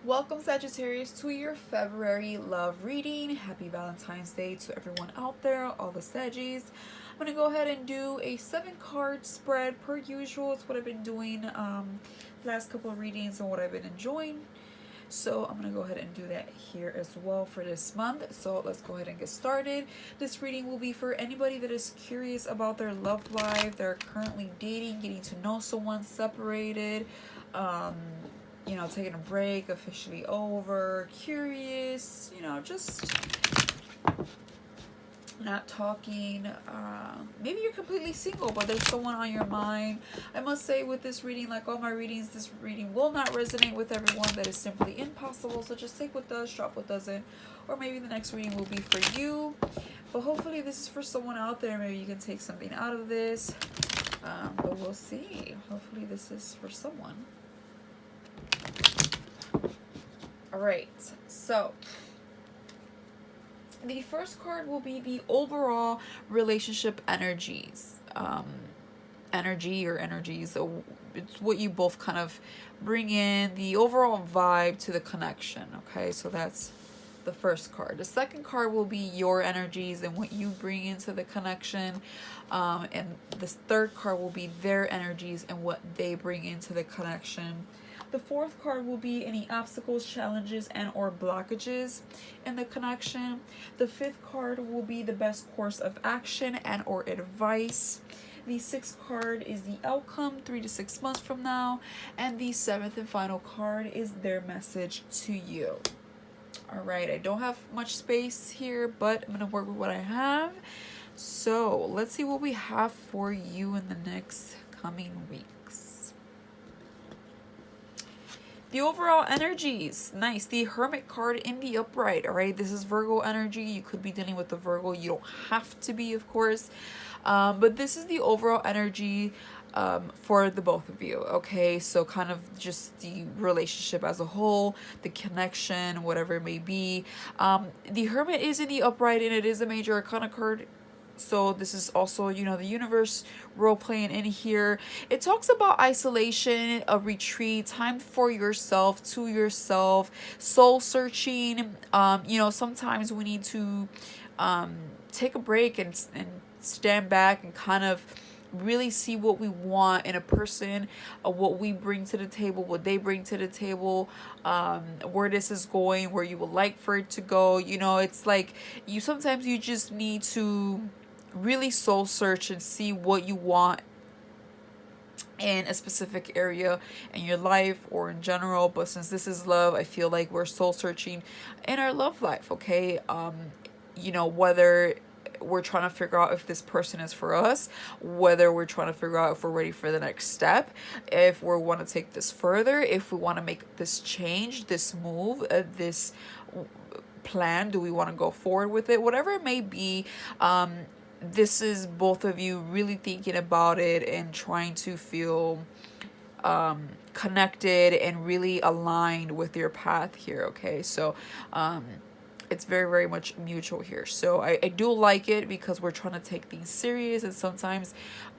Welcome, Sagittarius, to your February love reading. Happy Valentine's Day to everyone out there, all the Saggies. I'm going to go ahead and do a 7-card spread per usual. It's what I've been doing last couple of readings and what I've been enjoying. So I'm going to go ahead and do that here as well for this month. So let's go ahead and get started. This reading will be for anybody that is curious about their love life. They're currently dating, getting to know someone, separated, taking a break, officially over, curious, just not talking. Maybe you're completely single, but there's someone on your mind. I must say, with this reading, like all my readings, this reading will not resonate with everyone. That is simply impossible. So just take what does, drop what doesn't, or maybe the next reading will be for you. But hopefully this is for someone out there. Maybe you can take something out of this. But we'll see. Hopefully this is for someone. Alright, so the first card will be the overall relationship energies. Energies. So it's what you both kind of bring in, the overall vibe to the connection. Okay, so that's the first card. The second card will be your energies and what you bring into the connection. And the third card will be their energies and what they bring into the connection. The fourth card will be any obstacles, challenges, and or blockages in the connection. The fifth card will be the best course of action and or advice. The sixth card is the outcome 3 to 6 months from now. And the seventh and final card is their message to you. Alright, I don't have much space here, but I'm going to work with what I have. So let's see what we have for you in the next coming weeks. The overall energies, nice. The Hermit card in the upright, all right? This is Virgo energy. You could be dealing with the Virgo. You don't have to be, of course. But this is the overall energy for the both of you, okay? So kind of just the relationship as a whole, the connection, whatever it may be. The Hermit is in the upright, and it is a major arcana card. So this is also, the universe role playing in here. It talks about isolation, a retreat, time for yourself, to yourself, soul searching. Sometimes we need to take a break and stand back and kind of really see what we want in a person, what we bring to the table, what they bring to the table, where this is going, where you would like for it to go. It's like sometimes you just need to really soul search and see what you want in a specific area in your life or in general. But since this is love, I feel like we're soul searching in our love life, okay? Whether we're trying to figure out if this person is for us, whether we're trying to figure out if we're ready for the next step, if we want to take this further, if we want to make this change, this move, this plan, do we want to go forward with it, whatever it may be. This is both of you really thinking about it and trying to feel connected and really aligned with your path here, okay? So it's very, very much mutual here. So I do like it because we're trying to take things serious, and sometimes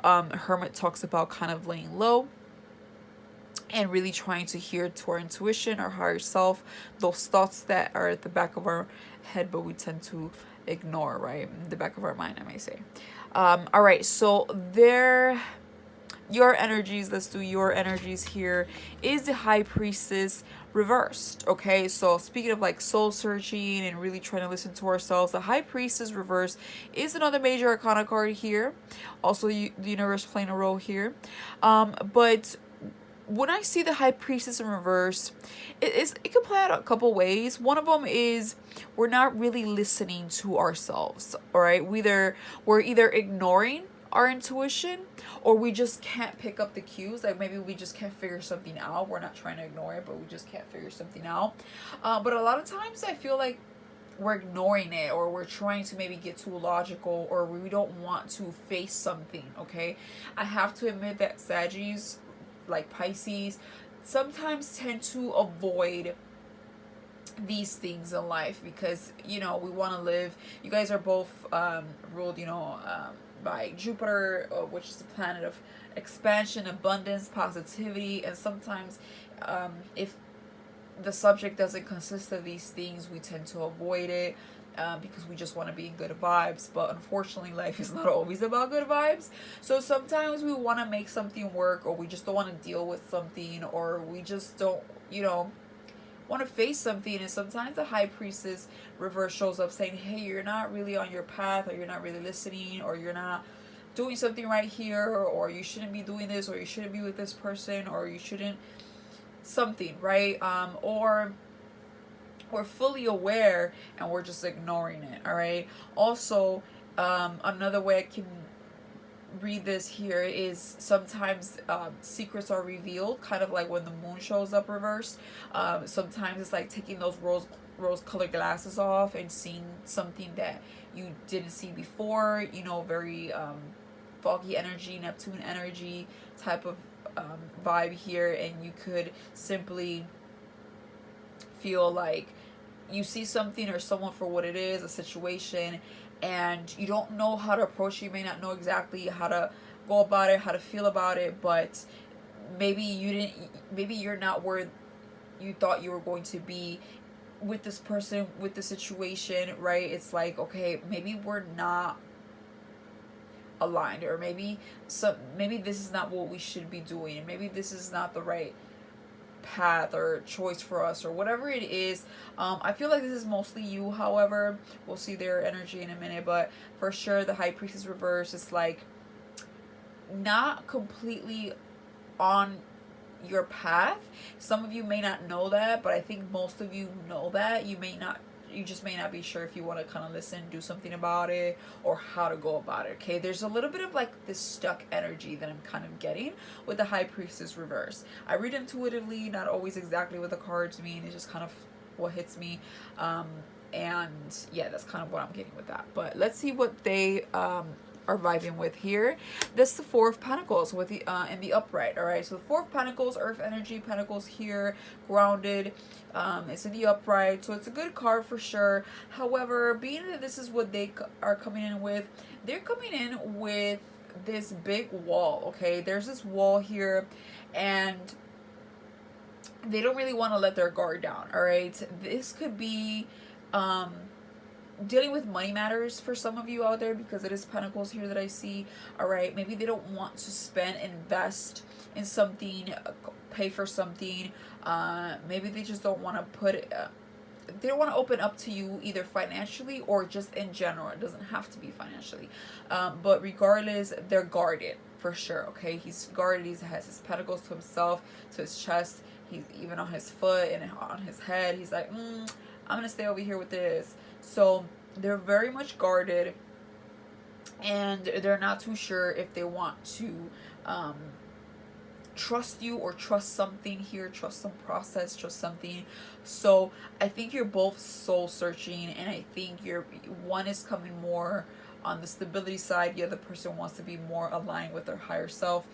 Hermit talks about kind of laying low and really trying to hear to our intuition, our higher self, those thoughts that are at the back of our head but we tend to ignore, right? In the back of our mind, I may say. All right, so your energies, let's do your energies here, is the High Priestess reversed, okay? So speaking of like soul searching and really trying to listen to ourselves, the High Priestess reversed is another major arcana card here. Also, the universe playing a role here. But when I see the High Priestess in reverse, it can play out a couple ways. One of them is we're not really listening to ourselves, all right? We're either ignoring our intuition, or we just can't pick up the cues. Like maybe we just can't figure something out. We're not trying to ignore it, but we just can't figure something out. But a lot of times I feel like we're ignoring it, or we're trying to maybe get too logical, or we don't want to face something, okay? I have to admit that Saggies, like Pisces, sometimes tend to avoid these things in life because we want to live. You guys are both ruled by Jupiter, which is the planet of expansion, abundance, positivity, and sometimes if the subject doesn't consist of these things, we tend to avoid it. Because we just want to be in good vibes, but unfortunately life is not always about good vibes. So sometimes we want to make something work, or we just don't want to deal with something, or we just don't, want to face something. And sometimes the high priestess reverse shows up saying, hey, you're not really on your path, or you're not really listening, or you're not doing something right here, or you shouldn't be doing this, or you shouldn't be with this person, or you shouldn't something, right? Or we're fully aware and we're just ignoring it. All right. Also, another way I can read this here is sometimes secrets are revealed, kind of like when the moon shows up reversed. Sometimes it's like taking those rose colored glasses off and seeing something that you didn't see before. Very foggy energy, Neptune energy type of vibe here, and you could simply feel like you see something or someone for what it is, a situation, and you don't know how to approach it. You may not know exactly how to go about it, how to feel about it, but maybe you're not where you thought you were going to be with this person, with the situation, right? It's like, okay, maybe we're not aligned, or maybe this is not what we should be doing, and maybe this is not the right path or choice for us, or whatever it is. I feel like this is mostly you. However, we'll see their energy in a minute, but for sure the high priestess reverse is like not completely on your path. Some of you may not know that, but I think most of you know that. You just may not be sure if you want to kind of listen, do something about it, or how to go about it. Okay, there's a little bit of like this stuck energy that I'm kind of getting with the high priestess reverse. I read intuitively, not always exactly what the cards mean. It's just kind of what hits me. And yeah, that's kind of what I'm getting with that. But let's see what they are vibing with here. This is the Four of Pentacles with the in the upright. All right, so the Four of Pentacles, Earth energy, Pentacles here, grounded. It's in the upright, so it's a good card for sure. However, being that this is what they are coming in with, they're coming in with this big wall. Okay, there's this wall here, and they don't really want to let their guard down. All right, this could be dealing with money matters for some of you out there, because it is Pentacles here that I see. All right, maybe they don't want to spend, invest in something, pay for something. Maybe they just don't want to put it, they don't want to open up to you either financially or just in general. It doesn't have to be financially, but regardless, they're guarded for sure. Okay, he's guarded. He has his pentacles to himself, to his chest. He's even on his foot and on his head. He's like, I'm gonna stay over here with this. So they're very much guarded, and they're not too sure if they want to trust you or trust something here, trust some process, trust something. So I think you're both soul searching, and I think one is coming more on the stability side. The other person wants to be more aligned with their higher self,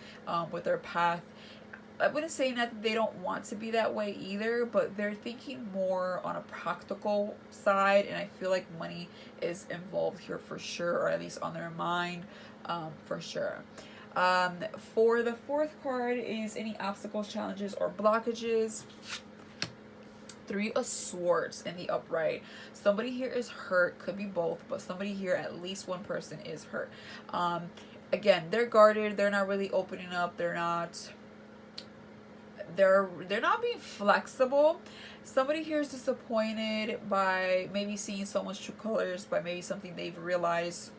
with their path. I wouldn't say that they don't want to be that way either, but they're thinking more on a practical side, and I feel like money is involved here for sure, or at least on their mind, for sure. For the fourth card is any obstacles, challenges, or blockages. Three of Swords in the upright. Somebody here is hurt, could be both, but somebody here, at least one person, is hurt. Again, they're guarded, they're not really opening up, they're not being flexible. Somebody here is disappointed by maybe seeing someone's true colors, by maybe something they've realized,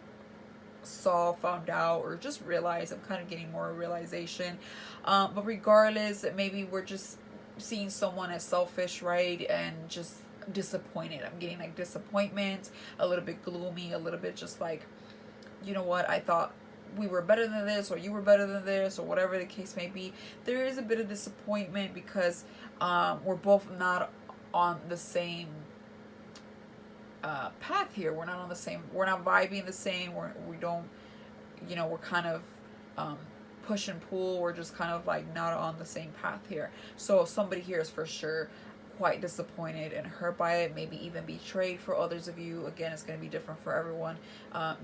found out, or just realized. I'm kind of getting more realization, but regardless, maybe we're just seeing someone as selfish, right? And just disappointed. I'm getting like disappointment, a little bit gloomy, a little bit just like, you know what, I thought we were better than this, or you were better than this, or whatever the case may be. There is a bit of disappointment because we're both not on the same path here. We're not vibing the same. We don't, we're kind of push and pull. We're just kind of like not on the same path here. So somebody here is for sure quite disappointed and hurt by it, maybe even betrayed. For others of you, again, it's going to be different for everyone.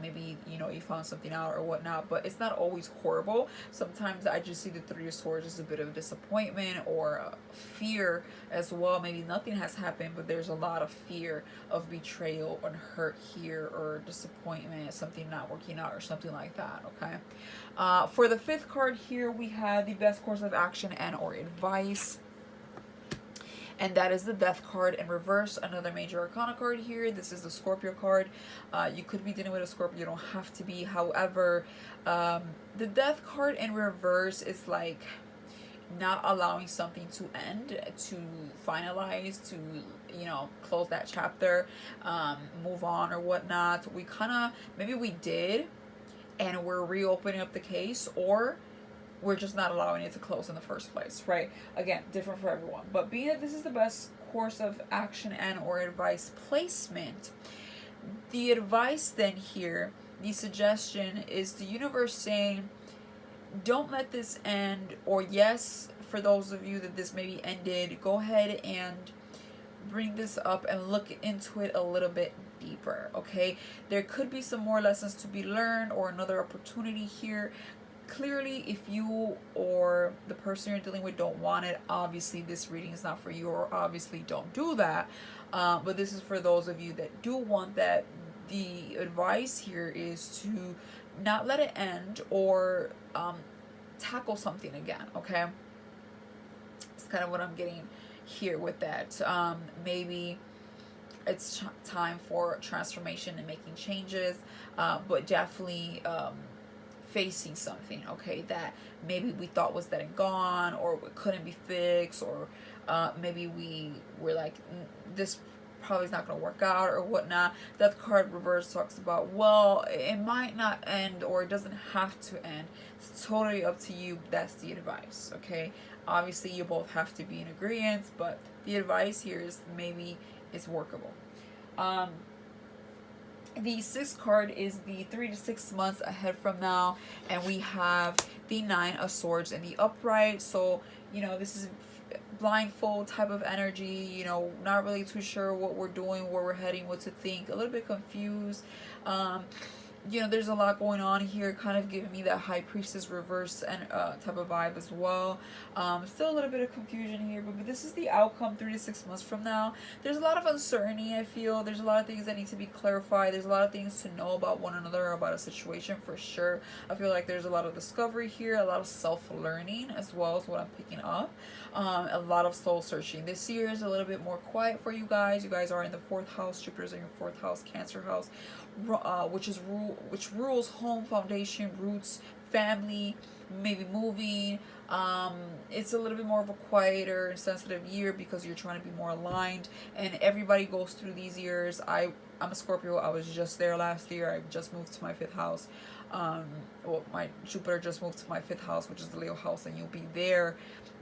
Maybe, you know, you found something out or whatnot, but it's not always horrible. Sometimes I just see the Three of Swords as a bit of disappointment or fear as well. Maybe nothing has happened, but there's a lot of fear of betrayal and hurt here, or disappointment, something not working out or something like that, okay? For the fifth card here, we have the best course of action and or advice. And that is the Death card in reverse, another major arcana card here. This is the Scorpio card. You could be dealing with a Scorpio, you don't have to be. However, the Death card in reverse is like not allowing something to end, to finalize, to, you know, close that chapter, move on or whatnot. We kind of, maybe we did, and we're reopening up the case, or we're just not allowing it to close in the first place, right? Again, different for everyone. But being that this is the best course of action and or advice placement, the advice then here, the suggestion is the universe saying, don't let this end, or yes, for those of you that this maybe ended, go ahead and bring this up and look into it a little bit deeper, okay? There could be some more lessons to be learned or another opportunity here. Clearly, if you or the person you're dealing with don't want it, obviously this reading is not for you, or obviously don't do that. But this is for those of you that do want that. The advice here is to not let it end, or tackle something again, okay? It's kind of what I'm getting here with that. Maybe it's time for transformation and making changes, but definitely facing something, okay, that maybe we thought was dead and gone, or it couldn't be fixed, or maybe we were like, this probably is not going to work out or whatnot. That card reverse talks about, well, it might not end, or it doesn't have to end. It's totally up to you. That's the advice, okay? Obviously you both have to be in agreement, but the advice here is maybe it's workable. The sixth card is the 3 to 6 months ahead from now, and we have the Nine of Swords in the upright. So, you know, this is blindfold type of energy, you know, not really too sure what we're doing, where we're heading, what to think, a little bit confused. You know, there's a lot going on here, kind of giving me that High Priestess reverse and type of vibe as well. Still a little bit of confusion here, but this is the outcome 3 to 6 months from now. There's a lot of uncertainty, I feel. There's a lot of things that need to be clarified. There's a lot of things to know about one another, about a situation for sure. I feel like there's a lot of discovery here, a lot of self-learning as well as what I'm picking up. A lot of soul searching. This year is a little bit more quiet for you guys. You guys are in the 4th house. Jupiter's in your 4th house, Cancer house, which rules home, foundation, roots, family, maybe moving. It's a little bit more of a quieter and sensitive year because you're trying to be more aligned, and everybody goes through these years. I'm a Scorpio. I was just there last year. I just moved to my 5th house. Well, my Jupiter just moved to my 5th house, which is the Leo house, and you'll be there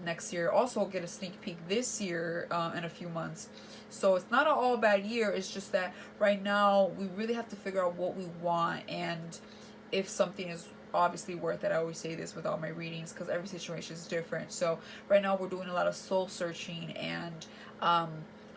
next year. Also get a sneak peek this year in a few months. So it's not an all bad year. It's just that right now we really have to figure out what we want, and if something is obviously worth it. I always say this with all my readings because every situation is different. So right now we're doing a lot of soul searching and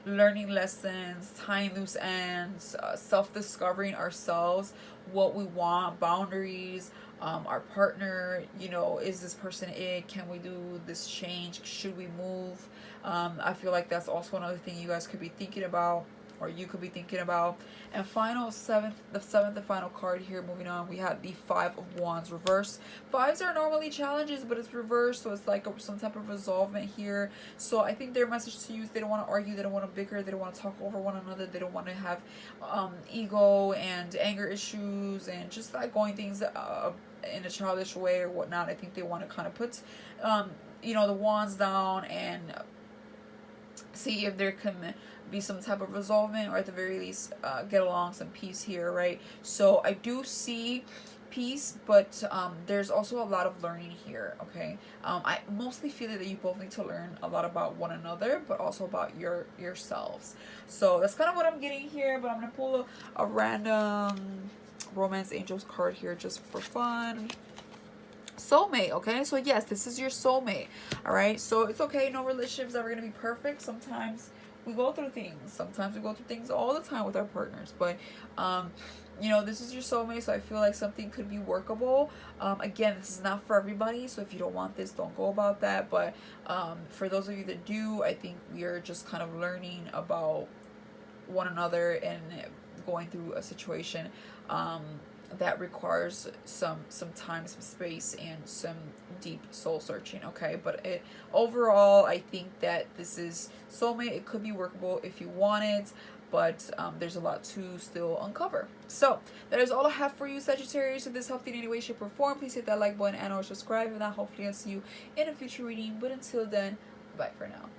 learning lessons, tying loose ends, self-discovering ourselves, what we want, boundaries, our partner, you know, is this person it? Can we do this change? Should we move? I feel like that's also another thing you guys could be thinking about, or you could be thinking about. And the seventh and final card here, moving on, we have the 5 of Wands reverse. 5s are normally challenges, but it's reversed, so it's like some type of resolvement here. So I think their message to you is they don't want to argue, they don't want to bicker, they don't want to talk over one another, they don't want to have ego and anger issues and just like going things in a childish way or whatnot. I think they want to kind of put you know, the wands down and see if there can be some type of resolvement, or at the very least get along, some peace here, right? So I do see peace, but there's also a lot of learning here, okay? I mostly feel that you both need to learn a lot about one another, but also about yourselves. So that's kind of what I'm getting here, but I'm gonna pull a random romance angels card here just for fun. Soulmate, okay? So yes, this is your soulmate, all right? So it's okay, no relationship's ever gonna be perfect. Sometimes we go through things. Sometimes we go through things all the time with our partners, but you know, this is your soulmate, so I feel like something could be workable. Again, this is not for everybody, so if you don't want this, don't go about that. But for those of you that do, I think we are just kind of learning about one another and going through a situation that requires some time, some space, and some deep soul searching. Okay, but overall, I think that this is soulmate. It could be workable if you want it, but there's a lot to still uncover. So that is all I have for you, Sagittarius. If this helped you in any way, shape, or form, please hit that like button and or subscribe, and hopefully I'll see you in a future reading. But until then, bye for now.